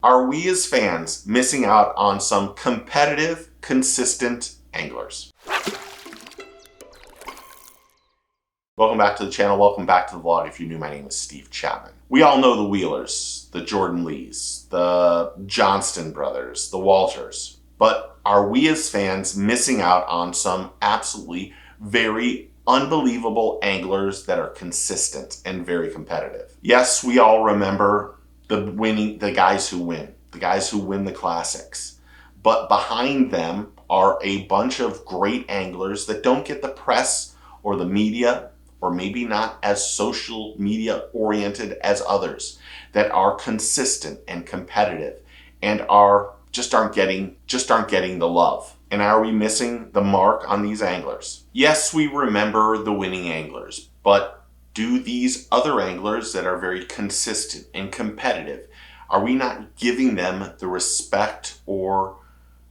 Are we as fans missing out on some competitive, consistent anglers? Welcome back to the channel. Welcome back to the vlog. If you're new, my name is Steve Chapman. We all know the Wheelers, the Jordan Lees, the Johnston brothers, the Walters. But are we as fans missing out on some absolutely very unbelievable anglers that are consistent and very competitive? Yes, we all remember the guys who win the classics. But behind them are a bunch of great anglers that don't get the press or the media, or maybe not as social media oriented as others, that are consistent and competitive and aren't getting the love. And are we missing the mark on these anglers? Yes, we remember the winning anglers, but do these other anglers that are very consistent and competitive, are we not giving them the respect or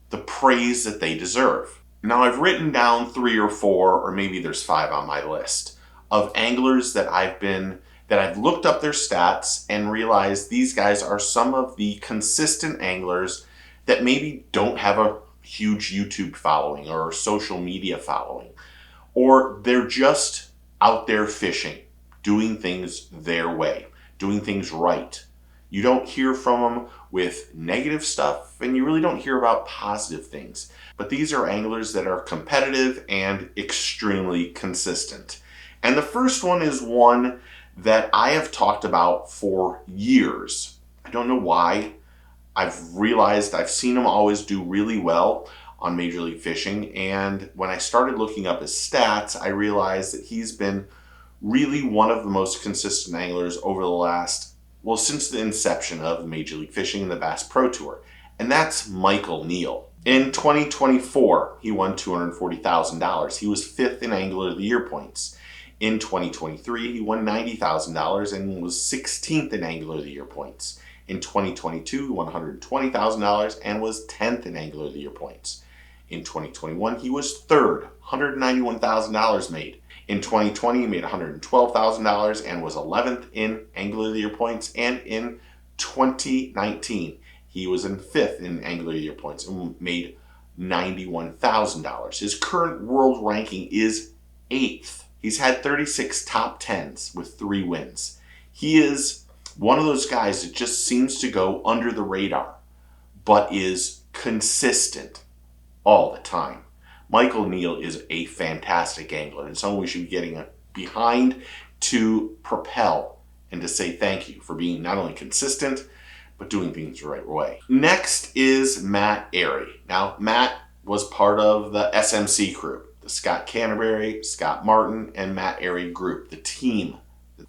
the praise that they deserve? Now, I've written down 3 or 4, or maybe there's 5 on my list of anglers that I've looked up their stats and realized these guys are some of the consistent anglers that maybe don't have a huge YouTube following or social media following, or they're just out there fishing, doing things their way, doing things right. You don't hear from them with negative stuff, and you really don't hear about positive things. But these are anglers that are competitive and extremely consistent. And the first one is one that I have talked about for years. I don't know why. I've realized I've seen him always do really well on Major League Fishing, and when I started looking up his stats, I realized that he's been really one of the most consistent anglers over the since the inception of Major League Fishing and the Bass Pro Tour, and that's ONeal. In 2024, he won $240,000. He was 5th in Angler of the Year points. In 2023, he won $90,000 and was 16th in Angler of the Year points. In 2022, he won $120,000 and was 10th in Angler of the Year points. In 2021, he was 3rd, $191,000 made. In 2020, he made $112,000 and was 11th in Angler of the Year points. And in 2019, he was in 5th in Angler of the Year points and made $91,000. His current world ranking is 8th. He's had 36 top 10s with 3 wins. He is one of those guys that just seems to go under the radar, but is consistent all the time. ONeal is a fantastic angler and someone we should be getting behind to propel and to say thank you for being not only consistent, but doing things the right way. Next is Matt Arey. Now, Matt was part of the SMC crew, the Scott Canterbury, Scott Martin, and Matt Arey group, the team,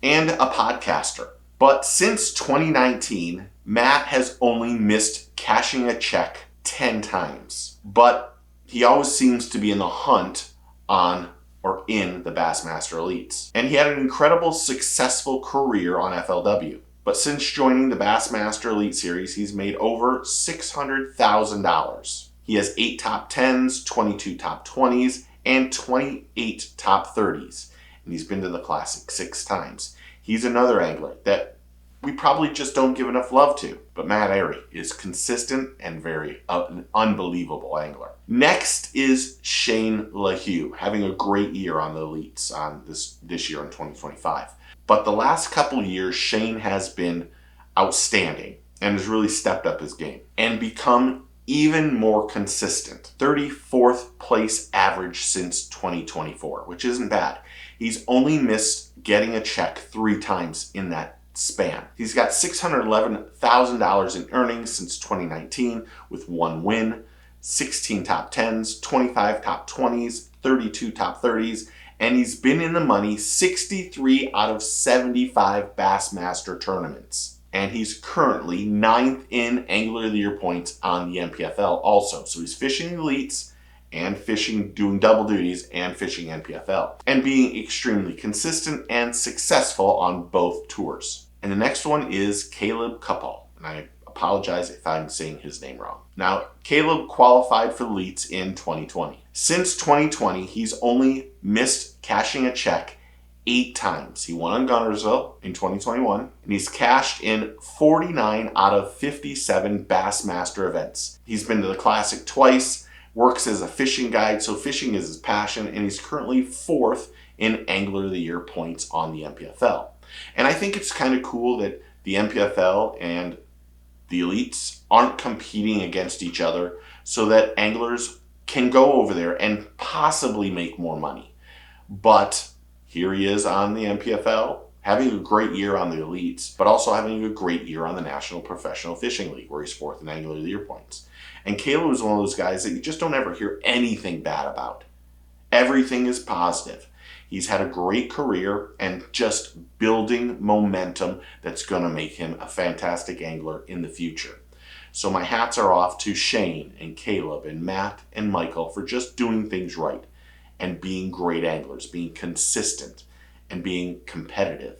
and a podcaster. But since 2019, Matt has only missed cashing a check 10 times. But he always seems to be in the hunt on or in the Bassmaster Elites. And he had an incredible, successful career on FLW. But since joining the Bassmaster Elite Series, he's made over $600,000. He has 8 top 10s, 22 top 20s, and 28 top 30s. And he's been to the Classic 6 times. He's another angler that we probably just don't give enough love to. But Matt Arey is consistent and an unbelievable angler. Next is Shane LaHue, having a great year on the Elites on this year in 2025. But the last couple years, Shane has been outstanding and has really stepped up his game and become even more consistent. 34th place average since 2024, which isn't bad. He's only missed getting a check 3 times in that span. He's got $611,000 in earnings since 2019 with 1 win, 16 top 10s, 25 top 20s, 32 top 30s, and he's been in the money 63 out of 75 Bassmaster tournaments. And he's currently 9th in Angler of the Year points on the NPFL also. So he's fishing Elites and fishing, doing double duties and fishing NPFL, and being extremely consistent and successful on both tours. And the next one is Caleb Kapal, and I apologize if I'm saying his name wrong. Now, Caleb qualified for the Elites in 2020. Since 2020, he's only missed cashing a check 8 times. He won on Guntersville in 2021, and he's cashed in 49 out of 57 Bassmaster events. He's been to the Classic twice, works as a fishing guide, so fishing is his passion, and he's currently 4th in Angler of the Year points on the MPFL. And I think it's kind of cool that the MPFL and the elites aren't competing against each other so that anglers can go over there and possibly make more money. But here he is on the MPFL, having a great year on the elites, but also having a great year on the National Professional Fishing League, where he's 4th in Angler of the Year points. And Caleb is one of those guys that you just don't ever hear anything bad about. Everything is positive. He's had a great career and just building momentum that's going to make him a fantastic angler in the future. So my hats are off to Shane and Caleb and Matt and Michael for just doing things right and being great anglers, being consistent and being competitive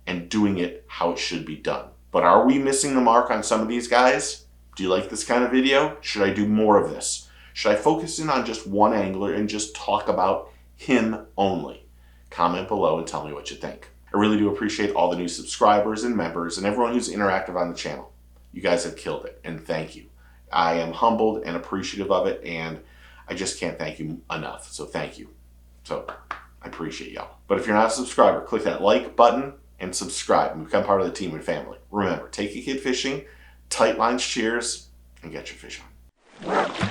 and doing it how it should be done. But are we missing the mark on some of these guys? Do you like this kind of video? Should I do more of this? Should I focus in on just one angler and just talk about him only? Comment below and tell me what you think. I really do appreciate all the new subscribers and members and everyone who's interactive on the channel. You guys have killed it, and thank you. I am humbled and appreciative of it, and I just can't thank you enough, so thank you. So I appreciate y'all. But if you're not a subscriber, click that like button and subscribe and become part of the team and family. Remember, take your kid fishing, tight lines cheers, and get your fish on.